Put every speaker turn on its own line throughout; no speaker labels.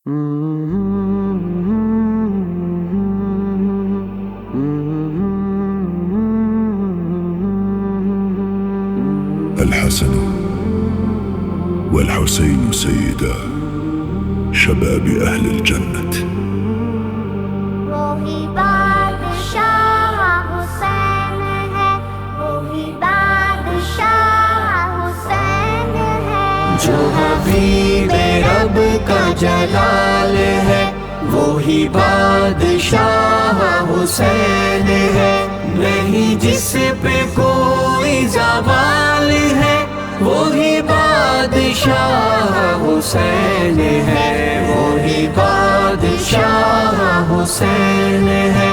الحسن والحسين سيدا شباب أهل الجنة.
وہی بادشاہ حسین ہے، وہی بادشاہ حسین ہے،
جو حبیب رب کا جلال ہے، وہی بادشاہ حسین ہے۔ نہیں جس پہ کوئی زوال ہے، وہی بادشاہ حسین ہے، وہی بادشاہ حسین ہے،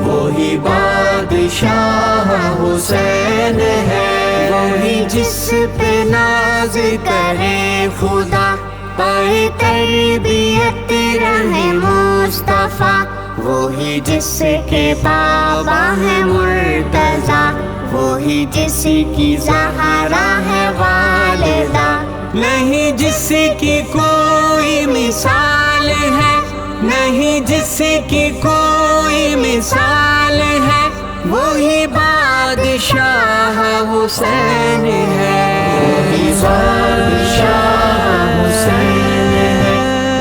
وہی بادشاہ حسین ہے۔ وہی جس پہ ناز کرے خدا، پائے تربیت رہے مصطفیٰ، وہی جس کے بابا ہے مرتضیٰ، وہی جس کی زہرا ہے والدہ۔ نہیں جس کی کوئی مثال ہے، نہیں جس کی کوئی مثال ہے، وہی بادشاہ حسین ہے، وہی بادشاہ حسین ہے،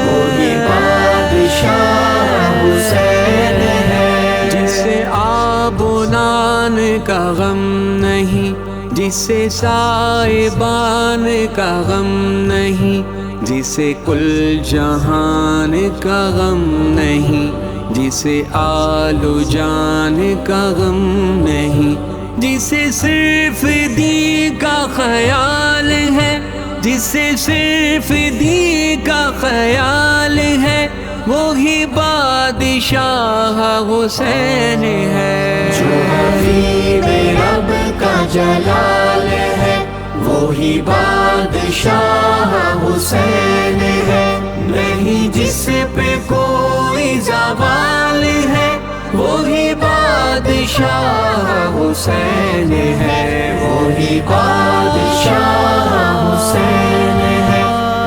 وہی بادشاہ حسین ہے۔ جسے آب و نان کا غم نہیں، جسے سائبان کا غم نہیں، جسے کل جہان کا غم نہیں، جسے آل و جان کا غم نہیں، جسے صرف دین کا خیال ہے، جسے صرف دین کا خیال ہے، وہی بادشاہ حسین ہے۔ جو حبیب رب کا جلال ہے، وہی بادشاہ حسین ہے۔ نہیں جس پہ کوئی زوال ہے، وہی بادشاہ حسین ہے، وہی بادشاہ حسین ہے،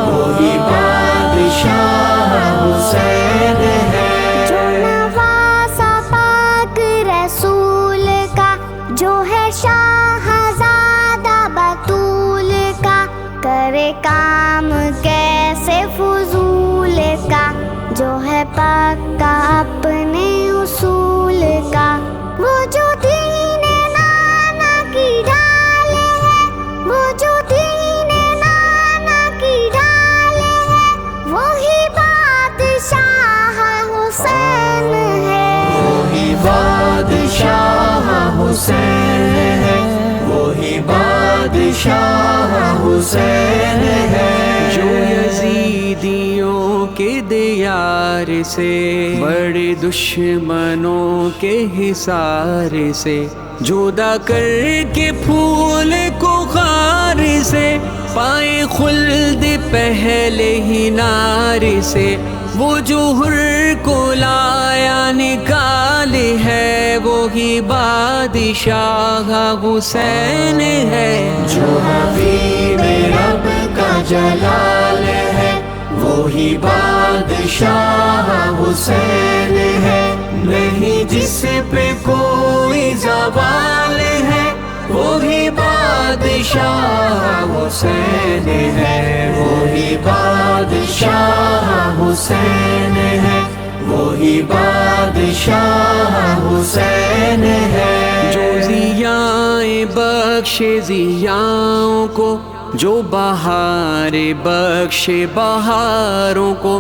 وہی بادشاہ حسین ہے۔
جو نواسہ پاک رسول کا، جو ہے شاہزادہ بطول کا، کرے کام کیسے فضول کا، جو ہے پکا اپنے اصول کا، وہ جو دین نانا کی ڈال ہے، وہ جو دین نانا کی ڈال ہے، وہی بادشاہ حسین ہے،
وہی بادشاہ حسین ہے، وہی بادشاہ حسین ہے۔ جو یزیدیوں کے دیار سے، بڑے دشمنوں کے حصار سے، جدا کر کے پھول کو خار سے، پائے خلد پہلے ہی نار سے، وہ جو حر کو لایا نکال ہے، وہی بادشاہ حسین ہے۔ جو حبیب رب کا جلال ہے، وہی بادشاہ حسین ہے۔ نہیں جس پہ کوئی زوال ہے، وہی بادشاہ حسین ہے، وہی بادشاہ حسین ہے، وہی بادشاہ حسین ہے۔ جو ضیائیں بخشے ضیاؤں کو، جو بہار بخشے بہاروں کو،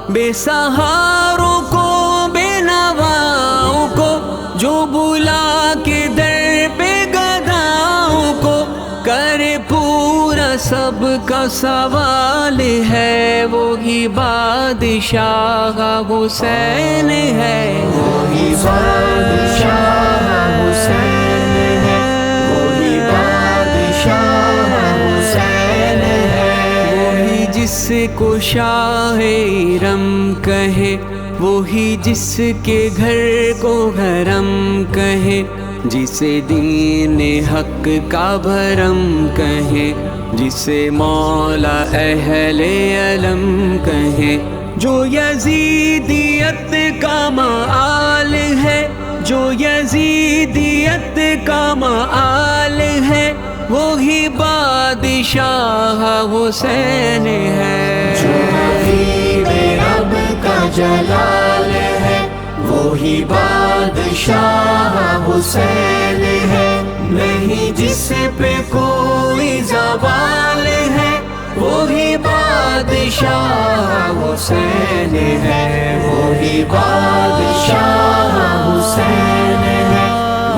بے سہاروں کو، بے نواؤں کو، جو بلا کے در پہ گداؤں کو، کرے پورا سب کا سوال ہے، وہی بادشاہ حسین ہے، وہی بادشاہ حسین ہے، وہی بادشاہ حسین ہے۔ وہی جس کو شاہ ارم کہے، وہی جس کے گھر کو حرم کہے، جسے دین حق کا بھرم کہے، جسے مولا اہل علم کہے، جو یزیدیت کا مآل ہے، جو یزیدیت کا مآل ہے، وہی بادشاہ حسین ہے۔ جو حبیب رب کا جلال ہے، وہی بادشاہ حسین ہے۔ نہیں جس پہ کوئی زوال ہے، وہی بادشاہ حسین ہے، وہی بادشاہ حسین ہے،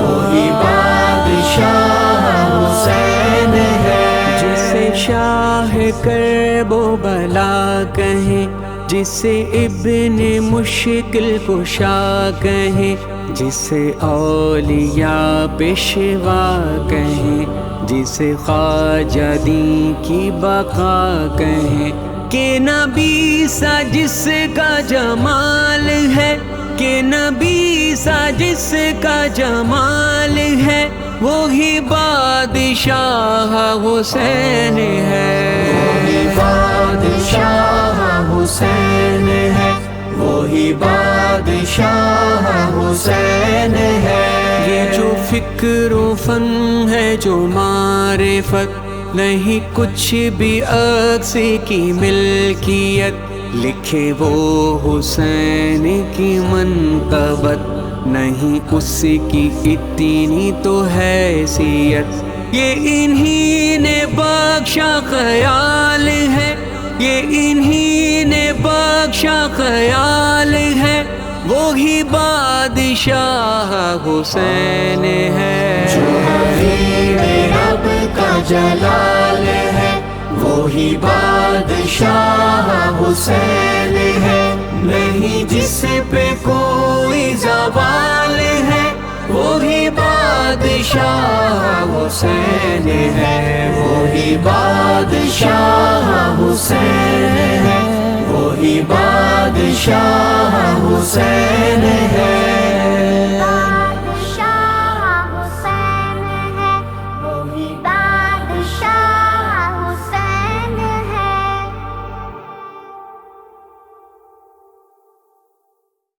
وہی بادشاہ حسین ہے۔ جسے شاہ کرب و بلا کہیں، جسے ابن مشکل کشا کہیں، جسے اولیاء پیشوا کہیں، جسے خواجہ دین کی بقا کہیں، کہ نبی سا جس کا جمال ہے، کہ نبی سا جس کا جمال ہے، وہی بادشاہ حسین ہے، وہی بادشاہ حسین ہے، وہی بادشاہ حسین ہے۔ یہ جو فکر و فن ہے، جو معرفت، نہیں کچھ بھی عکس کی ملکیت، لکھے وہ حسین کی منقبت، نہیں اس کی اتنی تو حیثیت۔ یہ انہی نے بخشا خیال ہے، یہ انہی نے بخشا خیال ہے، وہی بادشاہ حسین ہے۔ جو حبیب رب کا جلال ہے، وہی بادشاہ حسین ہے۔ نہیں جس پہ کوئی زوال ہے، وہی بادشاہ حسین ہے، وہی بادشاہ حسین ہے، وہی بادشاہ حسین ہے۔